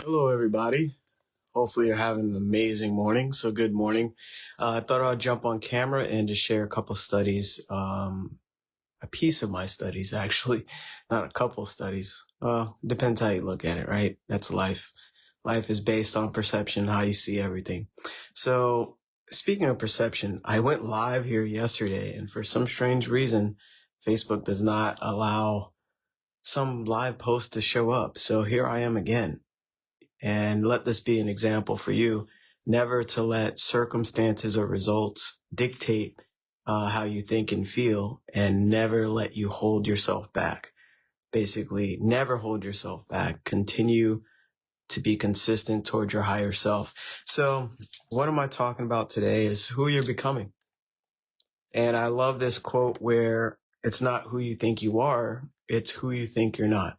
Hello, everybody. Hopefully, you're having an amazing morning. So, good morning. I thought I'd jump on camera and just share a couple studies, a piece of my studies, actually, not a couple studies. Depends how you look at it, right? That's life. Life is based on perception, how you see everything. So, speaking of perception, I went live here yesterday, and for some strange reason, Facebook does not allow some live post to show up. So, here I am again. And let this be an example for you, never to let circumstances or results dictate how you think and feel, and never let you hold yourself back. Basically, never hold yourself back. Continue to be consistent toward your higher self. So what am I talking about today is who you're becoming. And I love this quote where it's not who you think you are, it's who you think you're not.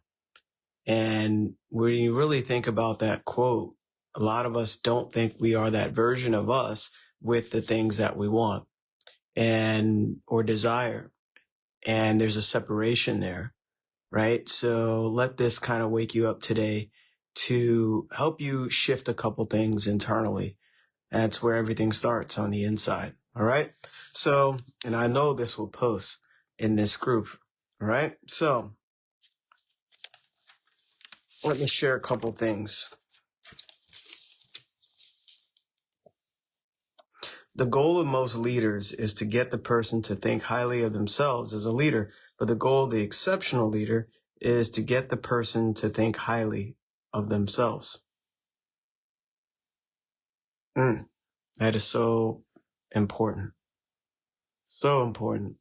And when you really think about that quote, a lot of us don't think we are that version of us with the things that we want and or desire. And there's a separation there, right? So let this kind of wake you up today to help you shift a couple things internally. That's where everything starts, on the inside. All right. So, and I know this will post in this group. All right. So let me share a couple things. The goal of most leaders is to get the person to think highly of themselves as a leader, but the goal of the exceptional leader is to get the person to think highly of themselves. That is so important. So important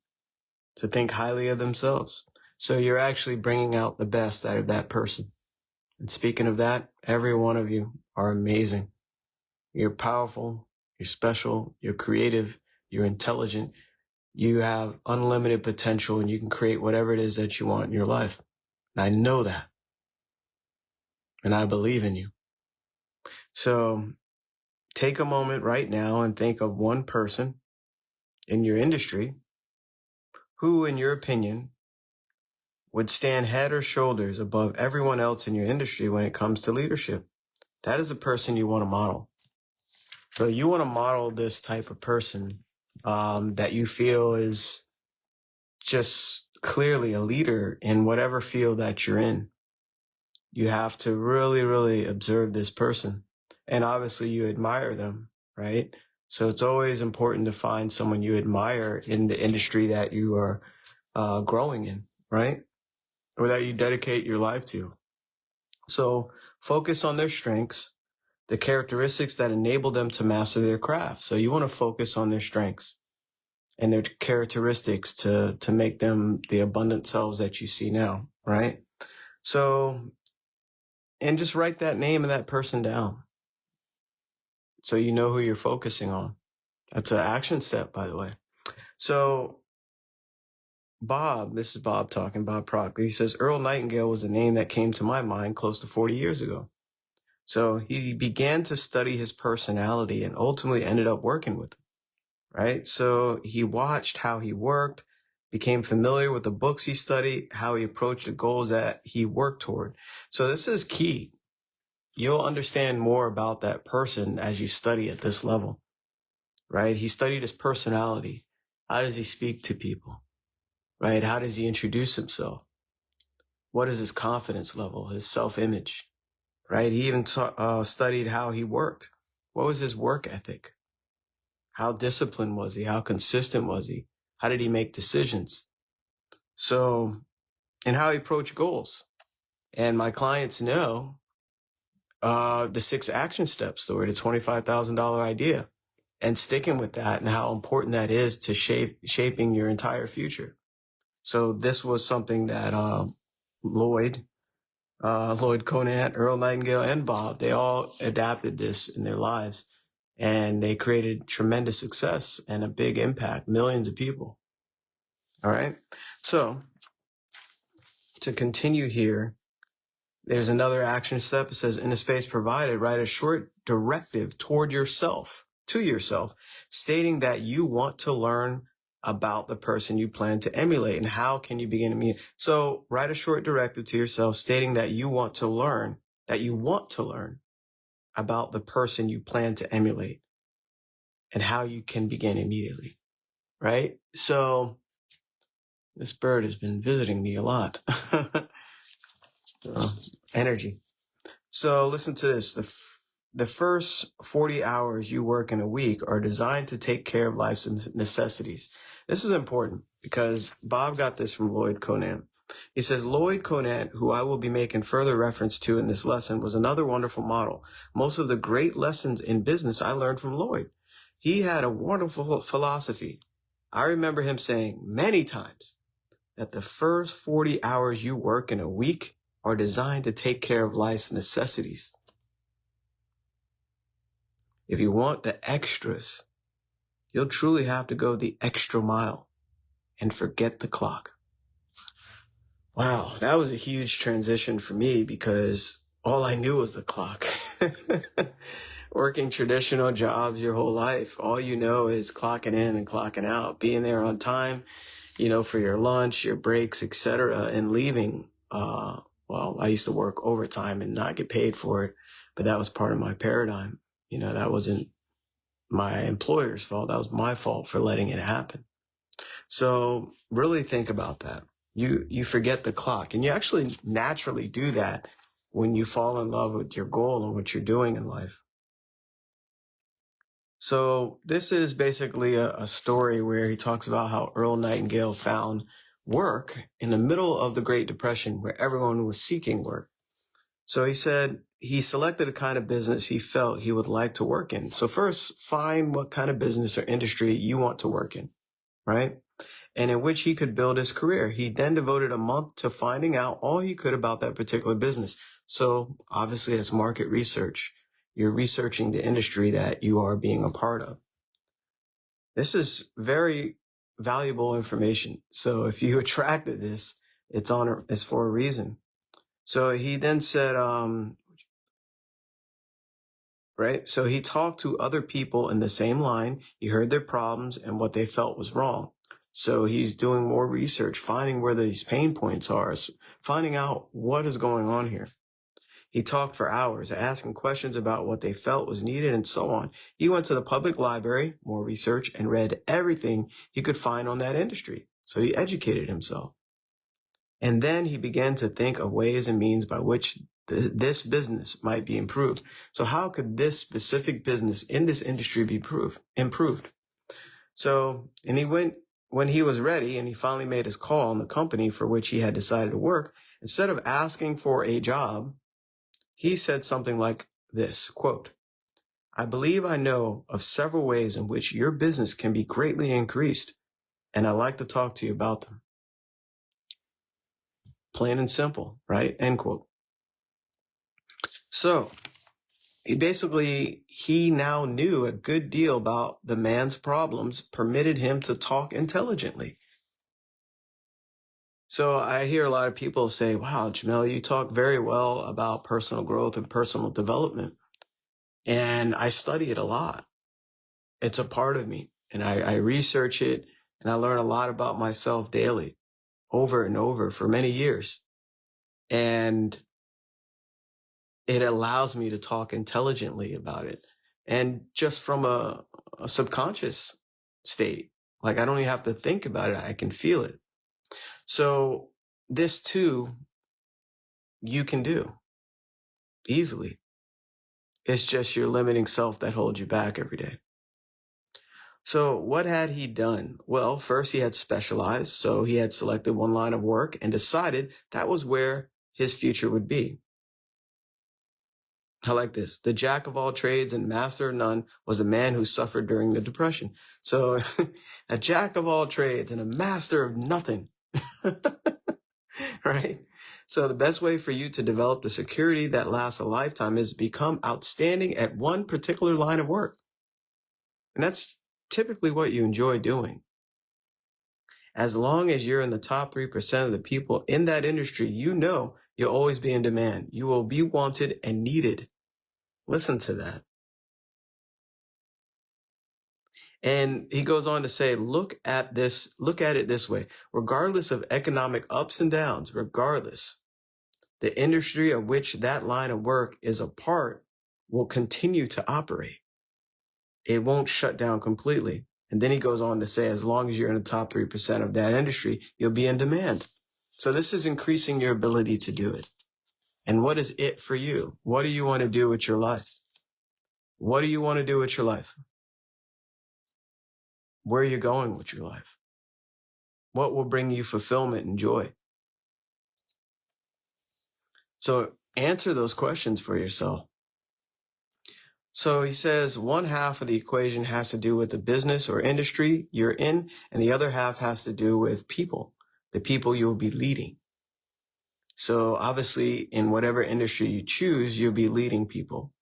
to think highly of themselves. So you're actually bringing out the best out of that person. And speaking of that, every one of you are amazing. You're powerful, you're special, you're creative, you're intelligent. You have unlimited potential and you can create whatever it is that you want in your life. And I know that. And I believe in you. So take a moment right now and think of one person in your industry who, in your opinion, would stand head or shoulders above everyone else in your industry when it comes to leadership. That is a person you want to model. So you want to model this type of person that you feel is just clearly a leader in whatever field that you're in. You have to really, really observe this person. And obviously you admire them, right? So it's always important to find someone you admire in the industry that you are growing in, right? Or that you dedicate your life to. So focus on their strengths, the characteristics that enable them to master their craft. So you want to focus on their strengths and their characteristics to make them the abundant selves that you see now, right? So, and just write that name of that person down so you know who you're focusing on. That's an action step, by the way. So Bob, this is Bob talking, Bob Proctor. He says, Earl Nightingale was a name that came to my mind close to 40 years ago. So he began to study his personality and ultimately ended up working with him, right? So he watched how he worked, became familiar with the books he studied, how he approached the goals that he worked toward. So this is key. You'll understand more about that person as you study at this level, right? He studied his personality. How does he speak to people, right? How does he introduce himself? What is his confidence level, his self-image, right? He even studied how he worked. What was his work ethic? How disciplined was he? How consistent was he? How did he make decisions? So, and how he approached goals. And my clients know the 6 action steps toward a $25,000 idea, and sticking with that and how important that is to shaping your entire future. So this was something that Lloyd Conant, Earl Nightingale, and Bob, they all adapted this in their lives, and they created tremendous success and a big impact, millions of people. All right. So to continue here, there's another action step. It says, in the space provided, write a short directive toward yourself, to yourself, stating that you want to learn about the person you plan to emulate and how can you begin to meet. So write a short directive to yourself stating that you want to learn that you want to learn about the person you plan to emulate and how you can begin immediately, right? So this bird has been visiting me a lot. So, energy. So listen to this. The first 40 hours you work in a week are designed to take care of life's necessities. This is important because Bob got this from Lloyd Conant. He says, Lloyd Conant, who I will be making further reference to in this lesson, was another wonderful model. Most of the great lessons in business I learned from Lloyd. He had a wonderful philosophy. I remember him saying many times that the first 40 hours you work in a week are designed to take care of life's necessities. If you want the extras, you'll truly have to go the extra mile and forget the clock. Wow, that was a huge transition for me because all I knew was the clock. Working traditional jobs your whole life, all you know is clocking in and clocking out, being there on time, for your lunch, your breaks, etc., and leaving. Well, I used to work overtime and not get paid for it, but that was part of my paradigm. That wasn't my employer's fault. That was my fault for letting it happen. So really think about that. You forget the clock, and you actually naturally do that when you fall in love with your goal and what you're doing in life. So this is basically a story where he talks about how Earl Nightingale found work in the middle of the Great Depression where everyone was seeking work. So he said he selected a kind of business he felt he would like to work in. So first, find what kind of business or industry you want to work in, right? And in which he could build his career. He then devoted a month to finding out all he could about that particular business. So obviously it's market research. You're researching the industry that you are being a part of. This is very valuable information. So if you attracted this, it's for a reason. So he then said, right? So he talked to other people in the same line. He heard their problems and what they felt was wrong. So he's doing more research, finding where these pain points are, finding out what is going on here. He talked for hours, asking questions about what they felt was needed and so on. He went to the public library, more research, and read everything he could find on that industry. So he educated himself. And then he began to think of ways and means by which this business might be improved. So how could this specific business in this industry be improved? So, when he was ready and he finally made his call on the company for which he had decided to work, instead of asking for a job, he said something like this, quote, I believe I know of several ways in which your business can be greatly increased, and I'd like to talk to you about them. Plain and simple, right? End quote. So he now knew a good deal about the man's problems, permitted him to talk intelligently. So I hear a lot of people say, wow, Jamel, you talk very well about personal growth and personal development. And I study it a lot. It's a part of me. And I research it and I learn a lot about myself daily, over and over for many years. And it allows me to talk intelligently about it. And just from a subconscious state, like I don't even have to think about it. I can feel it. So this too, you can do easily. It's just your limiting self that holds you back every day. So what had he done? Well, first he had specialized. So he had selected one line of work and decided that was where his future would be. I like this. The jack of all trades and master of none was a man who suffered during the Depression. So a jack of all trades and a master of nothing, right? So the best way for you to develop the security that lasts a lifetime is become outstanding at one particular line of work. And that's typically what you enjoy doing. As long as you're in the top 3% of the people in that industry, you'll always be in demand. You will be wanted and needed. Listen to that. And he goes on to say, look at it this way, regardless of economic ups and downs, regardless, The industry of which that line of work is a part will continue to operate. It won't shut down completely. And then he goes on to say, as long as you're in the top 3% of that industry, you'll be in demand. So this is increasing your ability to do it. And what is it for you? What do you want to do with your life? What do you want to do with your life? Where are you going with your life? What will bring you fulfillment and joy? So answer those questions for yourself. So he says one half of the equation has to do with the business or industry you're in, and the other half has to do with people, the people you'll be leading. So obviously, in whatever industry you choose, you'll be leading people.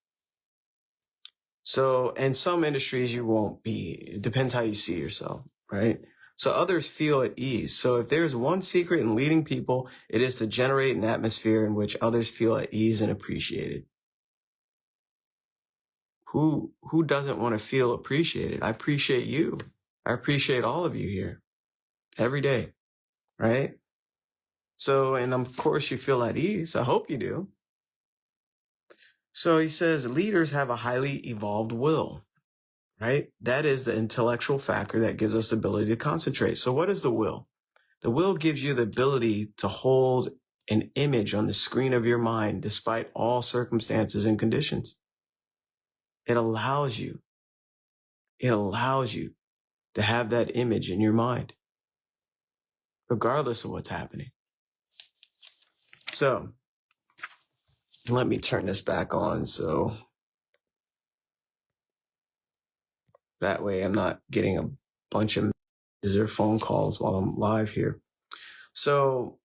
So in some industries, you won't be. It depends how you see yourself, right? So others feel at ease. So if there's one secret in leading people, it is to generate an atmosphere in which others feel at ease and appreciated. Who doesn't want to feel appreciated? I appreciate you. I appreciate all of you here every day, right? So, and of course you feel at ease. I hope you do. So he says leaders have a highly evolved will, right? That is the intellectual factor that gives us the ability to concentrate. So what is the will? The will gives you the ability to hold an image on the screen of your mind despite all circumstances and conditions. It allows you to have that image in your mind, regardless of what's happening. So let me turn this back on so that way I'm not getting a bunch of phone calls while I'm live here. So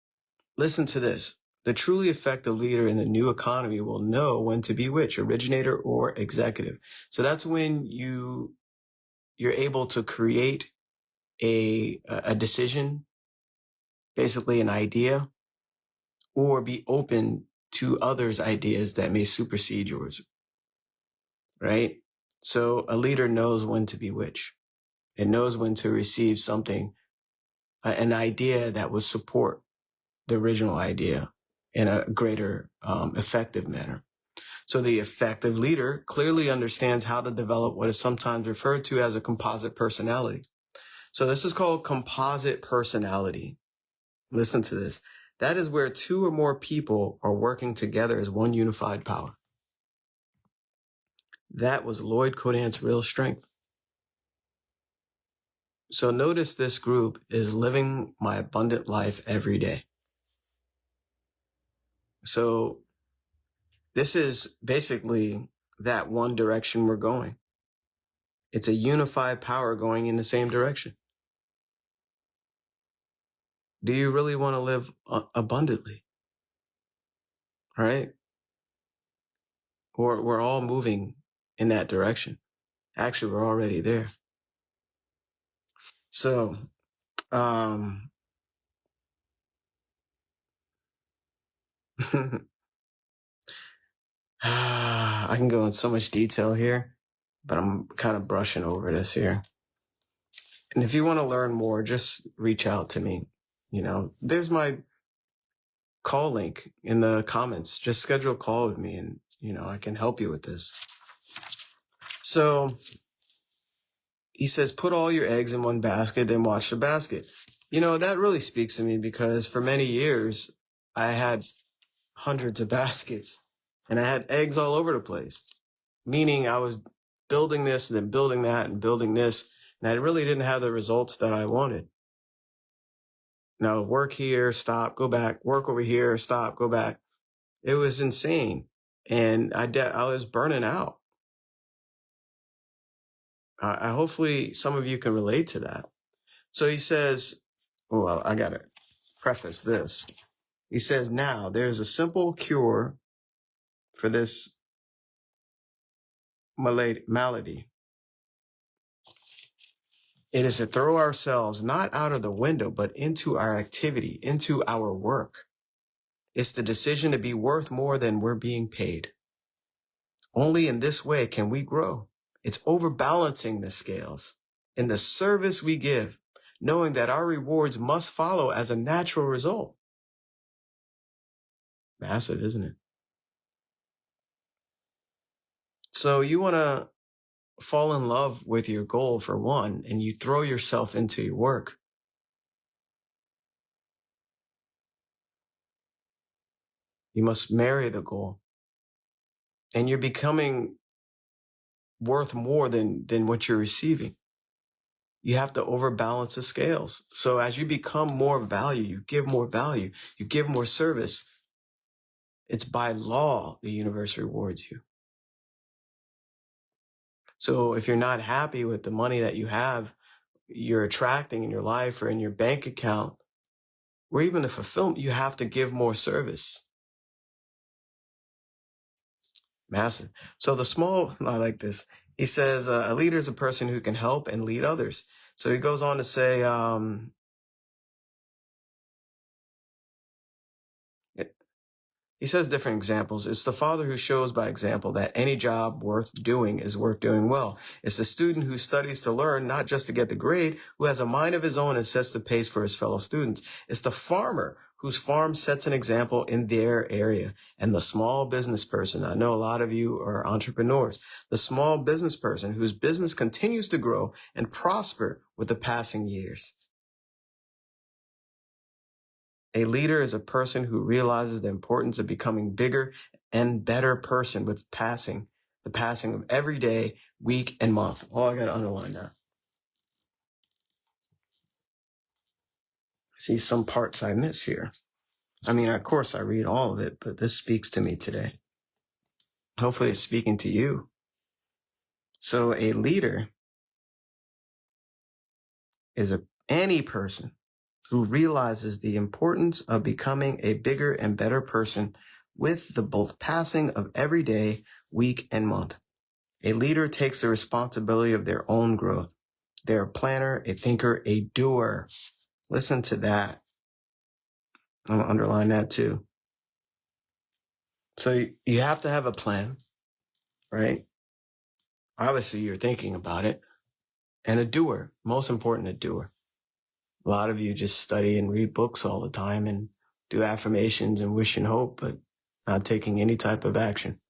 listen to this. The truly effective leader in the new economy will know when to be which, originator or executive. So that's when you're able to create a decision, basically an idea, or be open to others' ideas that may supersede yours, right? So a leader knows when to be which. It knows when to receive something, an idea that will support the original idea in a greater effective manner. So the effective leader clearly understands how to develop what is sometimes referred to as a composite personality. So this is called composite personality. Listen to this. That is where two or more people are working together as one unified power. That was Lloyd Conant's real strength. So notice this group is living my abundant life every day. So this is basically that one direction we're going. It's a unified power going in the same direction. Do you really want to live abundantly? Right? Or we're all moving in that direction. Actually, we're already there. So, I can go in so much detail here, but I'm kind of brushing over this here. And if you want to learn more, just reach out to me. You know, there's my call link in the comments. Just schedule a call with me and, you know, I can help you with this. So he says, put all your eggs in one basket, then watch the basket. You know, that really speaks to me because for many years, I had hundreds of baskets and I had eggs all over the place, meaning I was building this and then building that and building this. And I really didn't have the results that I wanted. Now, work here, stop, go back, work over here, stop, go back. It was insane. And I was burning out. I hopefully some of you can relate to that. So he says, well, I got to preface this. He says, now there's a simple cure for this malady. It is to throw ourselves not out of the window, but into our activity, into our work. It's the decision to be worth more than we're being paid. Only in this way can we grow. It's overbalancing the scales in the service we give, knowing that our rewards must follow as a natural result. Massive, isn't it? So you want to fall in love with your goal for one, and you throw yourself into your work. You must marry the goal, and you're becoming worth more than what you're receiving. You have to overbalance the scales. So as you become more value, you give more service. It's by law the universe rewards you. So if you're not happy with the money that you're attracting in your life or in your bank account, or even the fulfillment, you have to give more service. Massive. So I like this. He says, a leader is a person who can help and lead others. So he goes on to say, he says different examples. It's the father who shows by example that any job worth doing is worth doing well. It's the student who studies to learn, not just to get the grade, who has a mind of his own and sets the pace for his fellow students. It's the farmer whose farm sets an example in their area. And the small business person, I know a lot of you are entrepreneurs, the small business person whose business continues to grow and prosper with the passing years. A leader is a person who realizes the importance of becoming bigger and better person with the passing of every day, week, and month. Oh, I got to underline that. See some parts I miss here. I mean, of course, I read all of it, but this speaks to me today. Hopefully, it's speaking to you. So a leader is any person who realizes the importance of becoming a bigger and better person with the passing of every day, week, and month. A leader takes the responsibility of their own growth. They're a planner, a thinker, a doer. Listen to that. I'm going to underline that too. So you have to have a plan, right? Obviously, you're thinking about it. And a doer, most important, a doer. A lot of you just study and read books all the time and do affirmations and wish and hope, but not taking any type of action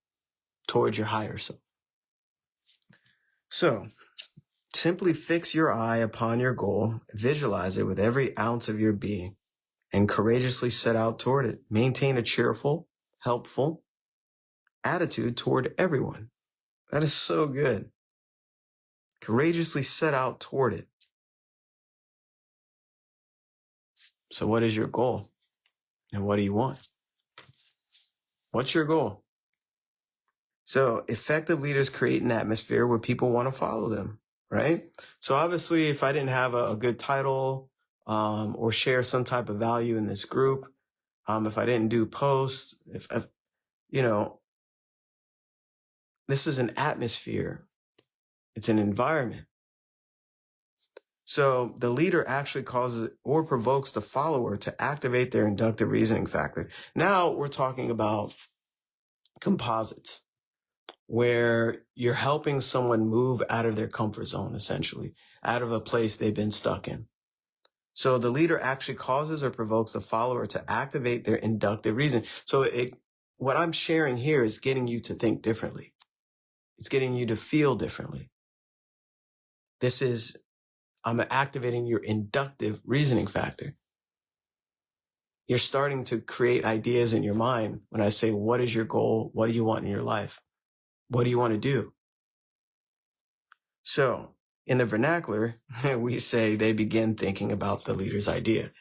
towards your higher self. So simply fix your eye upon your goal, visualize it with every ounce of your being, and courageously set out toward it. Maintain a cheerful, helpful attitude toward everyone. That is so good. Courageously set out toward it. So what is your goal? And what do you want? What's your goal? So effective leaders create an atmosphere where people want to follow them, right? So obviously, if I didn't have a good title or share some type of value in this group, if I didn't do posts, if this is an atmosphere. It's an environment. So the leader actually causes or provokes the follower to activate their inductive reasoning factor. Now we're talking about composites, where you're helping someone move out of their comfort zone, essentially, out of a place they've been stuck in. So the leader actually causes or provokes the follower to activate their inductive reasoning. So what I'm sharing here is getting you to think differently. It's getting you to feel differently. I'm activating your inductive reasoning factor. You're starting to create ideas in your mind when I say, what is your goal? What do you want in your life? What do you want to do? So in the vernacular, we say they begin thinking about the leader's idea,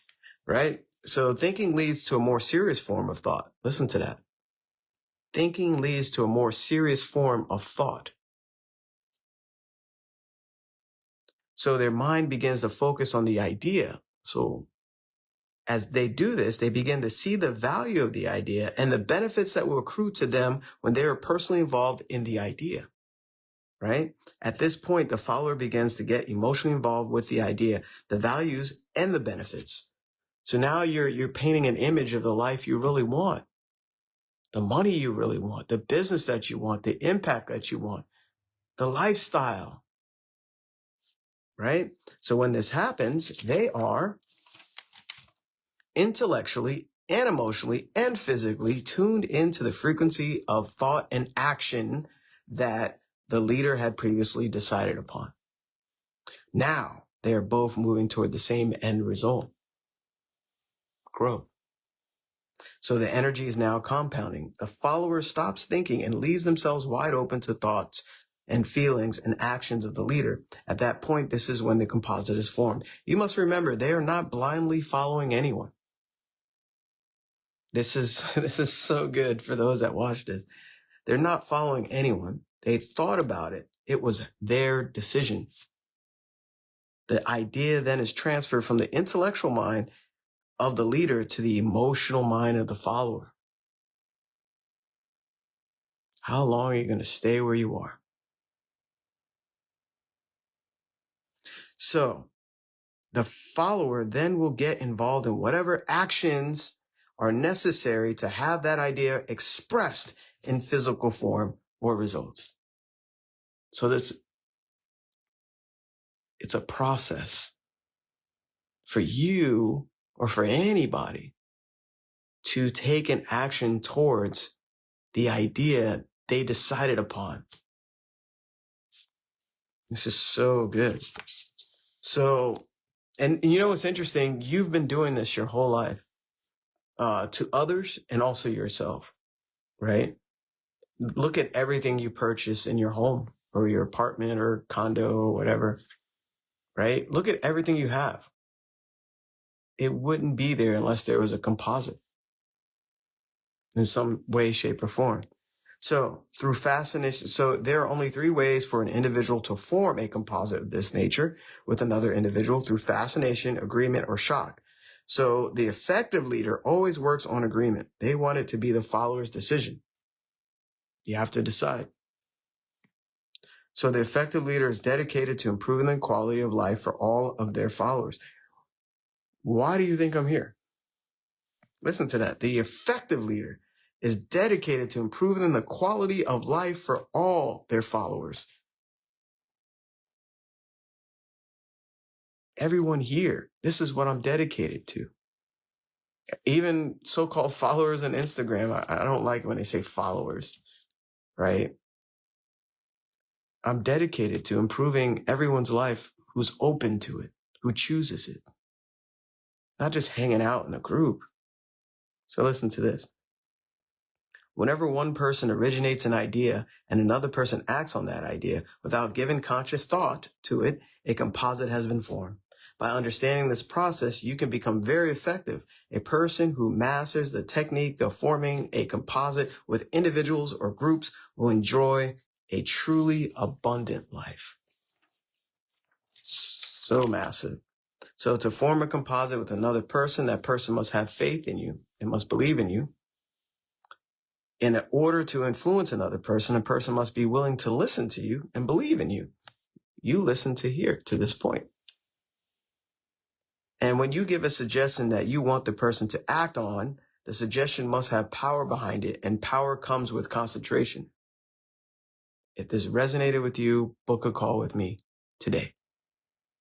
right? So thinking leads to a more serious form of thought. Listen to that. Thinking leads to a more serious form of thought. So their mind begins to focus on the idea. So as they do this, they begin to see the value of the idea and the benefits that will accrue to them when they are personally involved in the idea, right? At this point, the follower begins to get emotionally involved with the idea, the values, and the benefits. So now you're painting an image of the life you really want, the money you really want, the business that you want, the impact that you want, the lifestyle, right? So when this happens, they are intellectually and emotionally and physically tuned into the frequency of thought and action that the leader had previously decided upon. Now they are both moving toward the same end result: growth. So the energy is now compounding. The follower stops thinking and leaves themselves wide open to thoughts and feelings and actions of the leader. At that point, this is when the composite is formed. You must remember, they are not blindly following anyone. This is so good for those that watch this. They're not following anyone. They thought about it. It was their decision. The idea then is transferred from the intellectual mind of the leader to the emotional mind of the follower. How long are you going to stay where you are? So the follower then will get involved in whatever actions are necessary to have that idea expressed in physical form or results. So it's a process for you or for anybody to take an action towards the idea they decided upon. This is so good. So, and you know what's interesting? You've been doing this your whole life, to others and also yourself, right? Look at everything you purchase in your home or your apartment or condo or whatever, right? Look at everything you have. It wouldn't be there unless there was a composite in some way, shape, or form. So through fascination, so there are only three ways for an individual to form a composite of this nature with another individual: through fascination, agreement, or shock. So the effective leader always works on agreement. They want it to be the follower's decision. You have to decide. So the effective leader is dedicated to improving the quality of life for all of their followers. Why do you think I'm here? Listen to that. The effective leader is dedicated to improving the quality of life for all their followers. Everyone here, this is what I'm dedicated to. Even so-called followers on Instagram, I don't like when they say followers, right? I'm dedicated to improving everyone's life who's open to it, who chooses it, not just hanging out in a group. So listen to this. Whenever one person originates an idea and another person acts on that idea without giving conscious thought to it, a composite has been formed. By understanding this process, you can become very effective. A person who masters the technique of forming a composite with individuals or groups will enjoy a truly abundant life. So massive. So to form a composite with another person, that person must have faith in you. It must believe in you. In order to influence another person, a person must be willing to listen to you and believe in you. You listen to here to this point. And when you give a suggestion that you want the person to act on, the suggestion must have power behind it, and power comes with concentration. If this resonated with you, book a call with me today.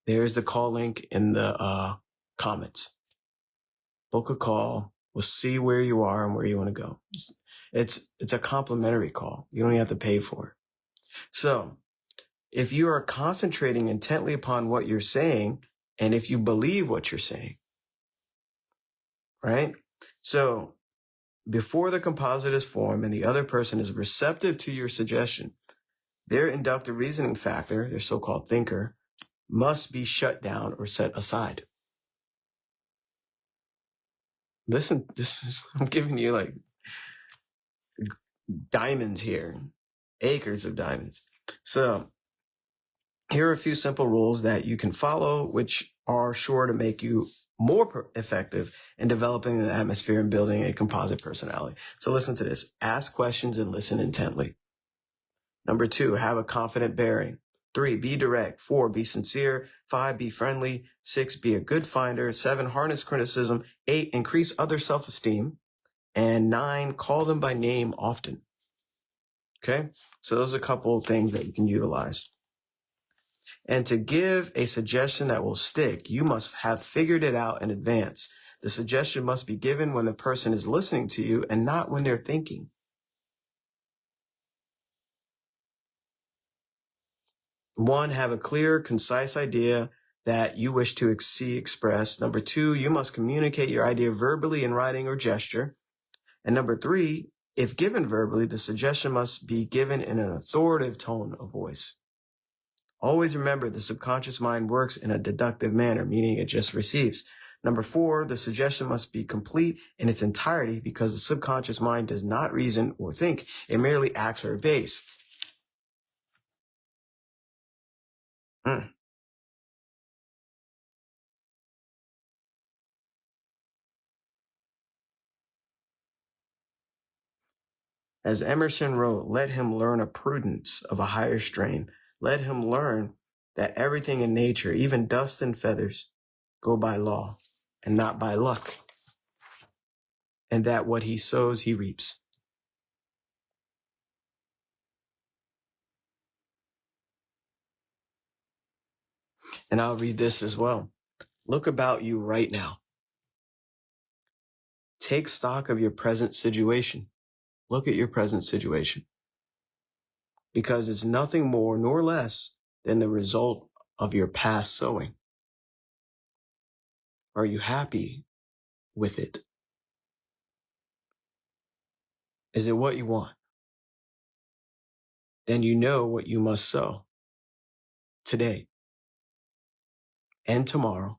There's the call link in the comments. Book a call. We'll see where you are and where you want to go. It's a complimentary call. You don't even have to pay for it. So if you are concentrating intently upon what you're saying, and if you believe what you're saying, right? So before the composite is formed and the other person is receptive to your suggestion, their inductive reasoning factor, their so-called thinker, must be shut down or set aside. Listen, I'm giving you like diamonds here, acres of diamonds. So here are a few simple rules that you can follow, which are sure to make you more effective in developing an atmosphere and building a composite personality. So listen to this. Ask questions and listen intently. Number 2, have a confident bearing. 3, be direct. 4, be sincere. 5, be friendly. 6, be a good finder. 7, harness criticism. 8, increase other self-esteem. And 9, call them by name often. Okay? So those are a couple of things that you can utilize. And to give a suggestion that will stick, you must have figured it out in advance. The suggestion must be given when the person is listening to you and not when they're thinking. One, have a clear, concise idea that you wish to see expressed. Number two, you must communicate your idea verbally in writing or gesture. And number three, if given verbally, the suggestion must be given in an authoritative tone of voice. Always remember the subconscious mind works in a deductive manner, meaning it just receives. Number four, the suggestion must be complete in its entirety because the subconscious mind does not reason or think. It merely acts or obeys. As Emerson wrote, let him learn a prudence of a higher strain. Let him learn that everything in nature, even dust and feathers, go by law and not by luck, and that what he sows, he reaps. And I'll read this as well. Look about you right now. Take stock of your present situation. Look at your present situation, because it's nothing more nor less than the result of your past sowing. Are you happy with it? Is it what you want? Then you know what you must sow today and tomorrow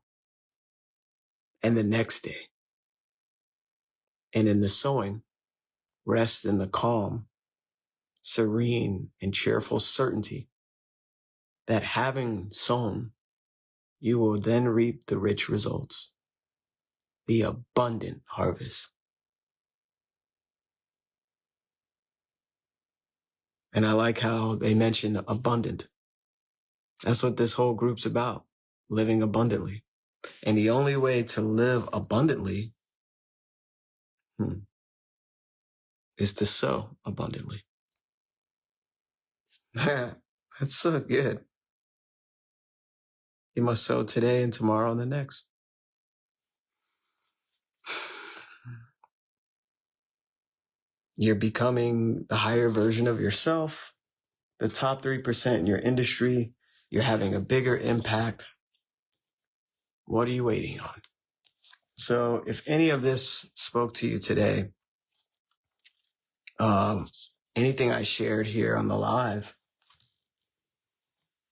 and the next day. And in the sowing, rest in the calm, serene, and cheerful certainty that having sown, you will then reap the rich results, the abundant harvest. And I like how they mention abundant. That's what this whole group's about, living abundantly. And the only way to live abundantly is to sow abundantly. That's so good. You must sow today and tomorrow and the next. You're becoming the higher version of yourself, the top 3% in your industry. You're having a bigger impact. What are you waiting on? So if any of this spoke to you today, anything I shared here on the live,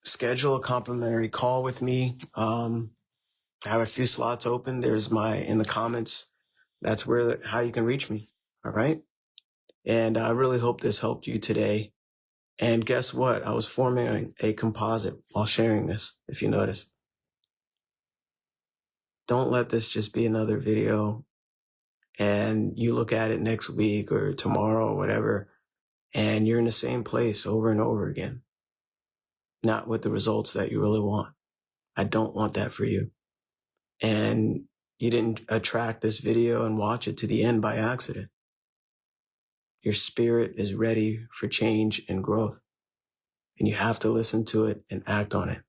schedule a complimentary call with me. I have a few slots open. There's in the comments. That's how you can reach me. All right. And I really hope this helped you today. And guess what? I was forming a composite while sharing this, if you noticed. Don't let this just be another video and you look at it next week or tomorrow or whatever, and you're in the same place over and over again, not with the results that you really want. I don't want that for you. And you didn't attract this video and watch it to the end by accident. Your spirit is ready for change and growth, and you have to listen to it and act on it.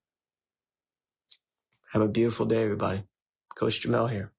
Have a beautiful day, everybody. Coach Jamel here.